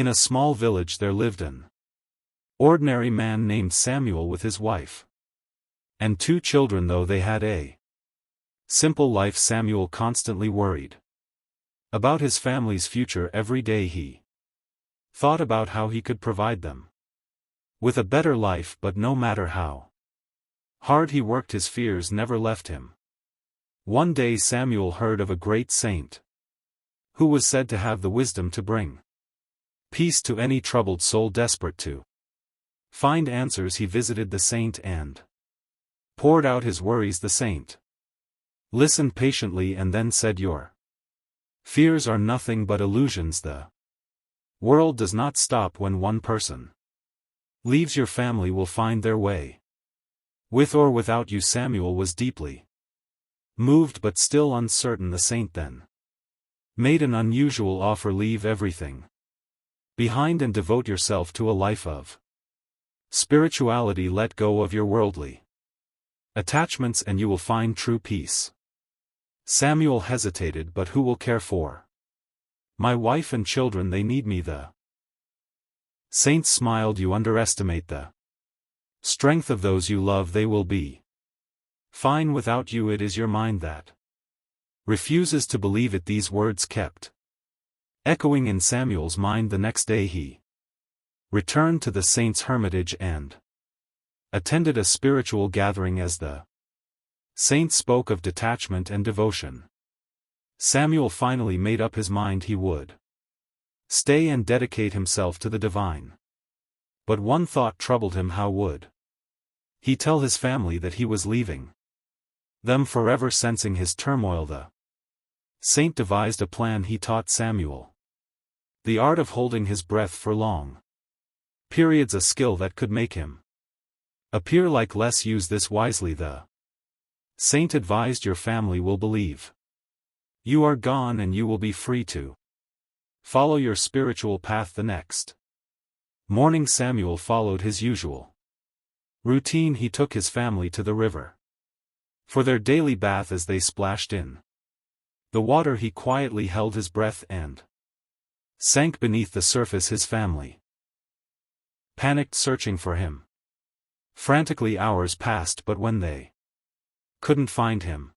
In a small village there lived an ordinary man named Samuel with his wife and 2 children. Though they had a simple life, Samuel constantly worried about his family's future. Every day he thought about how he could provide them with a better life, but no matter how hard he worked, his fears never left him. One day Samuel heard of a great saint who was said to have the wisdom to bring peace to any troubled soul desperate to find answers. He visited the saint and poured out his worries. The saint listened patiently and then said, "Your fears are nothing but illusions. The world does not stop when one person leaves. Your family will find their way. With or without you." Samuel was deeply moved but still uncertain. The saint then made an unusual offer: leave everything behind and devote yourself to a life of spirituality. Let go of your worldly attachments and you will find true peace. Samuel hesitated. But who will care for my wife and children? They need me. The saint smiled. You underestimate the strength of those you love. They will be fine without you. It is your mind that refuses to believe it. These words kept echoing in Samuel's mind. The next day he returned to the saint's hermitage and attended a spiritual gathering. As the saint spoke of detachment and devotion, Samuel finally made up his mind he would stay and dedicate himself to the divine. But one thought troubled him: how would he tell his family that he was leaving them forever? Sensing his turmoil, the saint devised a plan. He taught Samuel the art of holding his breath for long periods, a skill that could make him appear like less. Use this wisely, the saint advised. Your family will believe you are gone and you will be free to follow your spiritual path. The next morning Samuel followed his usual routine. He took his family to the river for their daily bath. As they splashed in the water, he quietly held his breath and sank beneath the surface. His family panicked, searching for him frantically. Hours passed, but when they couldn't find him,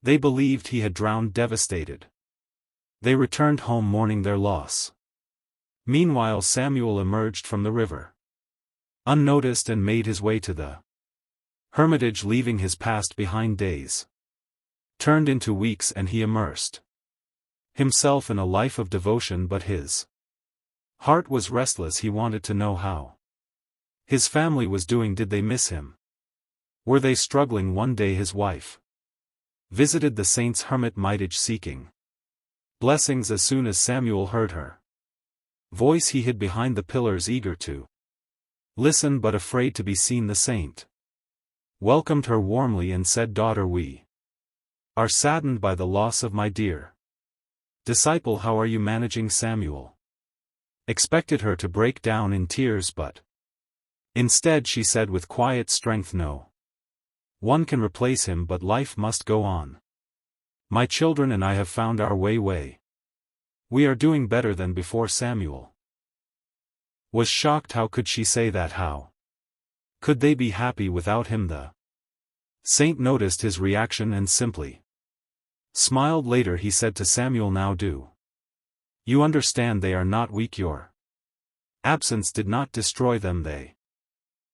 they believed he had drowned. Devastated, they returned home mourning their loss. Meanwhile Samuel emerged from the river unnoticed and made his way to the hermitage, leaving his past behind. Days turned into weeks and he immersed himself in a life of devotion. But his heart was restless. He wanted to know how his family was doing. Did they miss him? Were they struggling? One day his wife visited the saint's hermitage seeking blessings. As soon as Samuel heard her voice, he hid behind the pillars, eager to listen but afraid to be seen. The saint welcomed her warmly and said, "Daughter, we are saddened by the loss of my dear disciple. How are you managing?" Samuel expected her to break down in tears, but instead she said with quiet strength, "No one can replace him, but life must go on. My children and I have found our way. We are doing better than before." Samuel was shocked. How could she say that? How could they be happy without him? The saint noticed his reaction and simply smiled. Later he said to Samuel, "Now do you understand? They are not weak. Your absence did not destroy them. They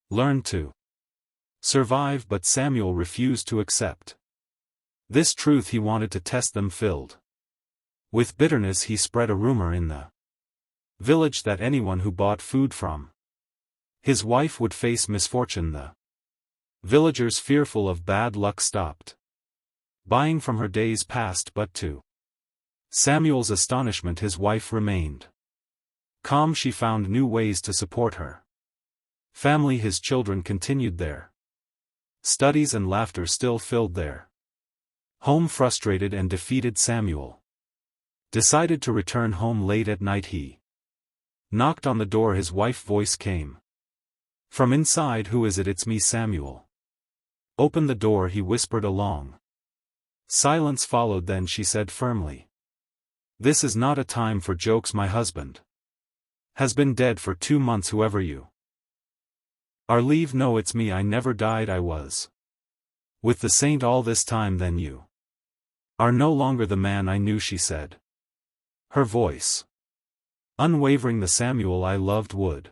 learned to survive." But Samuel refused to accept this truth. He wanted to test them. Filled with bitterness, he spread a rumor in the village that anyone who bought food from his wife would face misfortune. The villagers, fearful of bad luck, stopped buying from her. Days passed, but to Samuel's astonishment his wife remained calm. She found new ways to support her family. His children continued their studies and laughter still filled their home. Frustrated and defeated, Samuel decided to return home. Late at night he knocked on the door. His wife's voice came from inside. "Who is it?" "It's me, Samuel." "Open the door," he whispered. A long silence followed. Then she said firmly, "This is not a time for jokes. My husband Has been dead for 2 months whoever you are. Leave no it's me I never died I was with the saint all this time then you are no longer the man I knew she said. Her voice unwavering the Samuel I loved would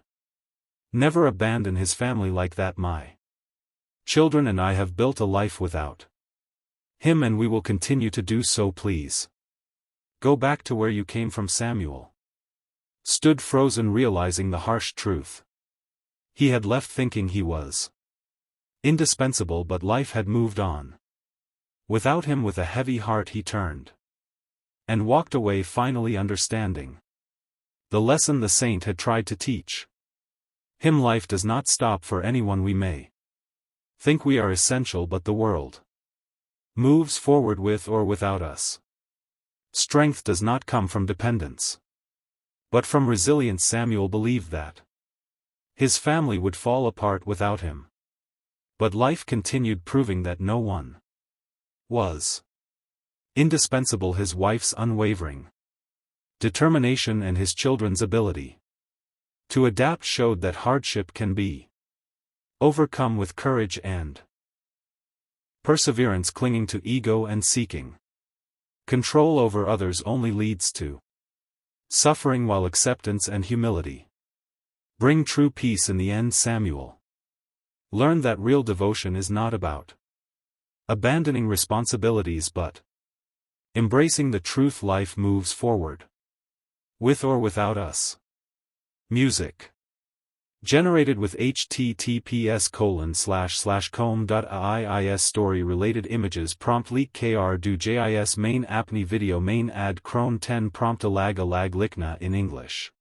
never abandon his family like that my children and I have built a life without him and we will continue to do so please. Go back to where you came from Samuel stood frozen realizing the harsh truth. He had left thinking he was indispensable but life had moved on. Without him with a heavy heart he turned and walked away finally understanding the lesson the saint had tried to teach him. Life does not stop for anyone. We may think we are essential but the world moves forward with or without us. Strength does not come from dependence but from resilience. Samuel believed that his family would fall apart without him. But life continued proving that no one was indispensable. His wife's unwavering determination and his children's ability to adapt showed that hardship can be overcome with courage and perseverance. Clinging to ego and seeking control over others only leads to suffering, while acceptance and humility bring true peace in the end. Samuel learned that real devotion is not about abandoning responsibilities but embracing the truth. Life moves forward with or without us. Music generated with https://com.iis story related images prompt leak kr do jis main apni video main ad cron 10 prompt alag likna in English.